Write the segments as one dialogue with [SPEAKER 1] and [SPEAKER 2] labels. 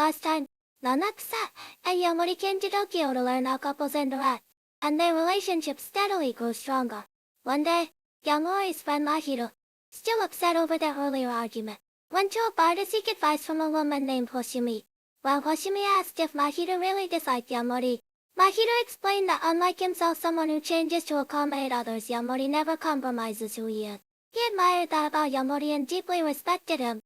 [SPEAKER 1] last time, Nanakusa and Yamori came to Tokyo to learn how couples interact, and their relationship steadily grew stronger. One day, Yamori's friend Mahiro, still upset over their earlier argument, went to a bar to seek advice from a woman named Hoshimi. While Hoshimi asked if Mahiro really disliked Yamori, Mahiro explained that unlike himself, someone who changes to accommodate others, Yamori never compromises who he is. He admired that about Yamori and deeply respected him.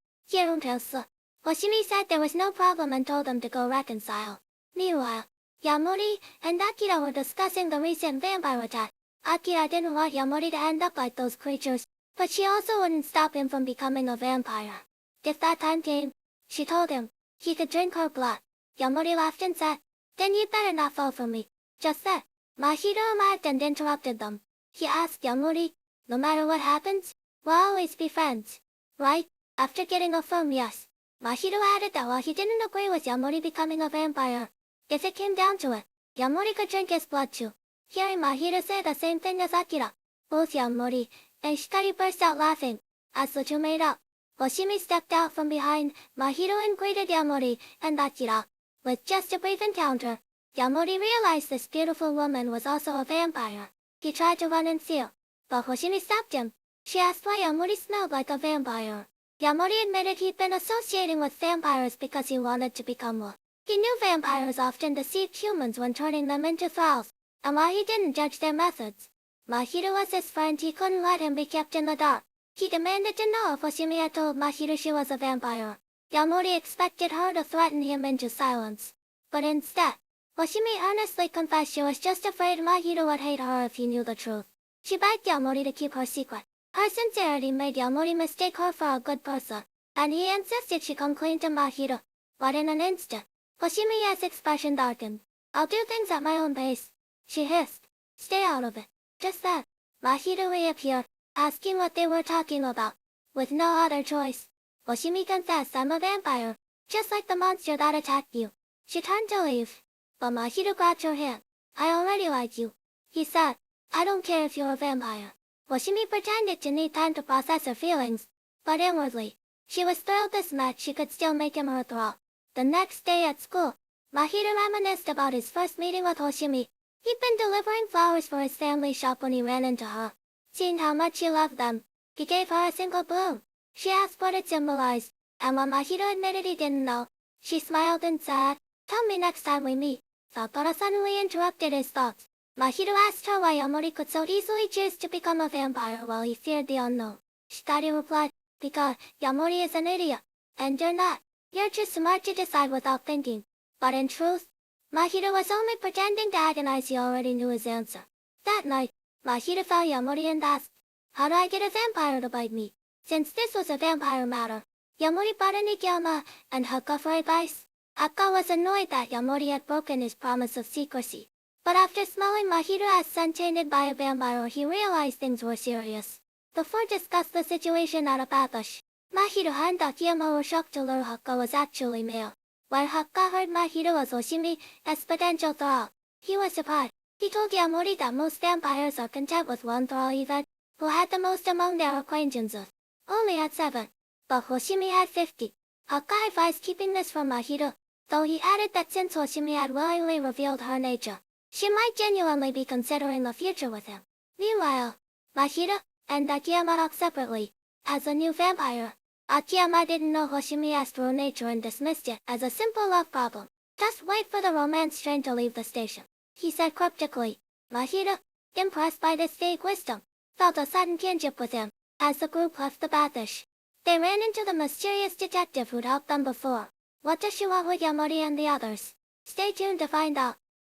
[SPEAKER 1] Hoshimi said there was no problem and told them to go reconcile. Meanwhile, Yamori and Akira were discussing the recent vampire attack. Akira didn't want Yamori to end up like those creatures, but she also wouldn't stop him from becoming a vampire. If that time came, she told him, he could drink her blood. Yamori laughed and said, "Then you'd better not fall for me." Just then, Mahiro arrived and interrupted them. He asked Yamori, "No matter what happens, we'll always be friends, right?" After getting a firm yes, Mahiro added that while he didn't agree with Yamori becoming a vampire, if it came down to it, Yamori could drink his blood too. Hearing Mahiro say the same thing as Akira, both Yamori and Shikari burst out laughing. As the two made up, Hoshimi stepped out from behind Mahiro and greeted Yamori and Akira. With just a brief encounter, Yamori realized this beautiful woman was also a vampire. He tried to run and steal, but Hoshimi stopped him. She asked why Yamori smelled like a vampire. Yamori admitted he'd been associating with vampires because he wanted to become one. He knew vampires often deceived humans when turning them into thralls, and while he didn't judge their methods, Mahiro was his friend. He couldn't let him be kept in the dark. He demanded to know if Hoshimi had told Mahiro she was a vampire. Yamori expected her to threaten him into silence, but instead, Hoshimi earnestly confessed she was just afraid Mahiro would hate her if he knew the truth. She begged Yamori to keep her secret. Her sincerity made Yamori mistake her for a good person, and he insisted she come clean to Mahiro. But in an instant, Hoshimi's expression darkened. "I'll do things at my own pace," she hissed. "Stay out of it." Just then, Mahiro reappeared, asking what they were talking about. With no other choice, Hoshimi confessed, "I'm a vampire, just like the monster that attacked you." She turned to leave, but Mahiro grabbed her hand. "I already like you," he said. "I don't care if you're a vampire." Hoshimi pretended to need time to process her feelings, but inwardly, she was thrilled this much she could still make him her thrall. The next day at school, Mahiro reminisced about his first meeting with Hoshimi. He'd been delivering flowers for his family shop when he ran into her. Seeing how much he loved them, he gave her a single bloom. She asked what it symbolized, and when Mahiro admitted he didn't know, she smiled and said, "Tell me next time we meet." Sakura suddenly interrupted his thoughts. Mahiro asked her why Yamori could so easily choose to become a vampire while he feared the unknown. Shikari replied, "Because Yamori is an idiot, and you're not. You're too smart to decide without thinking." But in truth, Mahiro was only pretending to agonize. He already knew his answer. That night, Mahiro found Yamori and asked, "How do I get a vampire to bite me?" Since this was a vampire matter, Yamori brought in Ikiyama and Hakka for advice. Hakka was annoyed that Yamori had broken his promise of secrecy. But after smelling Mahiro as sun-tainted by a vampire, he realized things were serious. The four discussed the situation at a bathhouse. Mahiro and Akiyama were shocked to learn Hakka was actually male. When Hakka heard Mahiro was Hoshimi's potential thrall, he was surprised. He told Yamori that most vampires are content with one thrall, even who had the most among their acquaintances only had 7, but Hoshimi had 50. Hakka advised keeping this from Mahiro, though he added that since Hoshimi had willingly revealed her nature, she might genuinely be considering the future with him. Meanwhile, Mahiro and Akiyama talked separately. As a new vampire, Akiyama didn't know Hoshimi's true nature and dismissed it as a simple love problem. "Just wait for the romance train to leave the station," he said cryptically. Mahiro, impressed by this vague wisdom, felt a sudden kinship with him. As the group left the bathhouse, they ran into the mysterious detective who'd helped them before. What does she want with Yamori and the others? Stay tuned to find out.